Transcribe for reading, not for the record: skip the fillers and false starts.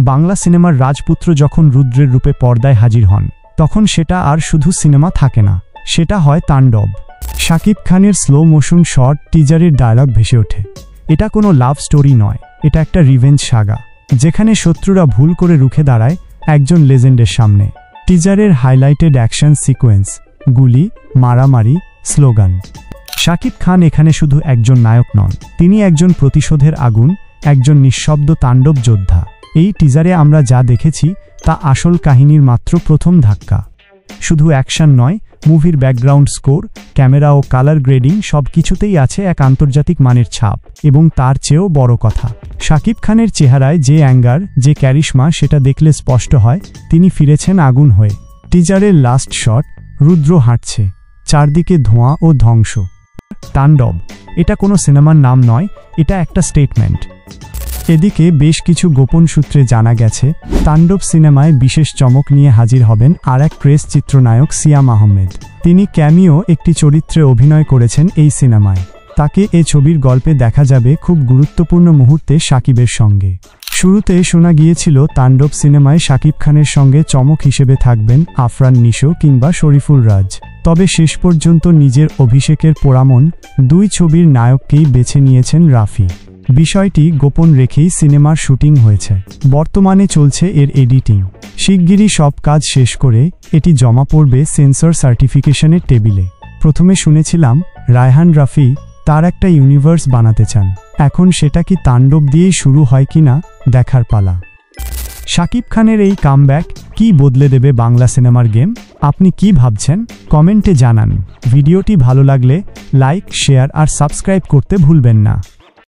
বাংলা সিনেমার রাজপুত্র যখন রুদ্রের রূপে পর্দায় হাজির হন তখন সেটা আর শুধু সিনেমা থাকে না, সেটা হয় তাণ্ডব। শাকিব খানের স্লো মোশন শট টিজারের ডায়লগ ভেসে ওঠে। এটা কোনো লাভ স্টোরি নয়, এটা একটা রিভেঞ্জ সাগা, যেখানে শত্রুরা ভুল করে রুখে দাঁড়ায় একজন লেজেন্ডের সামনে। টিজারের হাইলাইটেড অ্যাকশন সিকোয়েন্স, গুলি, মারামারি, স্লোগান। শাকিব খান এখানে শুধু একজন নায়ক নন, তিনি একজন প্রতিশোধের আগুন, একজন নিঃশব্দ তাণ্ডব যোদ্ধা। এই টিজারে আমরা যা দেখেছি তা আসল কাহিনীর মাত্র প্রথম ধাক্কা। শুধু অ্যাকশন নয়, মুভির ব্যাকগ্রাউন্ড স্কোর, ক্যামেরা ও কালার গ্রেডিং সবকিছুতেই আছে এক আন্তর্জাতিক মানের ছাপ। এবং তার চেয়েও বড় কথা, শাকিব খানের চেহারায় যে অ্যাঙ্গার, যে ক্যারিশমা, সেটা দেখলে স্পষ্ট হয় তিনি ফিরেছেন আগুন হয়ে। টিজারের লাস্ট শট, রুদ্র হাঁটছে, চারদিকে ধোঁয়া ও ধ্বংস। তাণ্ডব, এটা কোনো সিনেমার নাম নয়, এটা একটা স্টেটমেন্ট। এদিকে বেশ কিছু গোপন সূত্রে জানা গেছে তাণ্ডব সিনেমায় বিশেষ চমক নিয়ে হাজির হবেন আর এক ক্রেজ চিত্রনায়ক সিয়াম আহমেদ। তিনি ক্যামিও একটি চরিত্রে অভিনয় করেছেন এই সিনেমায়। তাকে এ ছবির গল্পে দেখা যাবে খুব গুরুত্বপূর্ণ মুহূর্তে শাকিবের সঙ্গে। শুরুতে শোনা গিয়েছিল তাণ্ডব সিনেমায় শাকিব খানের সঙ্গে চমক হিসেবে থাকবেন আফরান নিশো কিংবা শরীফুল রাজ। তবে শেষ পর্যন্ত নিজের অভিষেকের পোড়ামন দুই ছবির নায়ককেই বেছে নিয়েছেন রাফি। বিষয়টি গোপন রেখেই সিনেমার শুটিং হয়েছে। বর্তমানে চলছে এর এডিটিং। শিগগিরই সব কাজ শেষ করে এটি জমা পড়বে সেন্সর সার্টিফিকেশনের টেবিলে। প্রথমে শুনেছিলাম রায়হান রাফি তার একটা ইউনিভার্স বানাতে চান, এখন সেটা কি তাণ্ডব দিয়েই শুরু হয় কিনা দেখার পালা। শাকিব খানের এই কামব্যাক কি বদলে দেবে বাংলা সিনেমার গেম? আপনি কি ভাবছেন কমেন্টে জানান। ভিডিওটি ভালো লাগলে লাইক, শেয়ার আর সাবস্ক্রাইব করতে ভুলবেন না।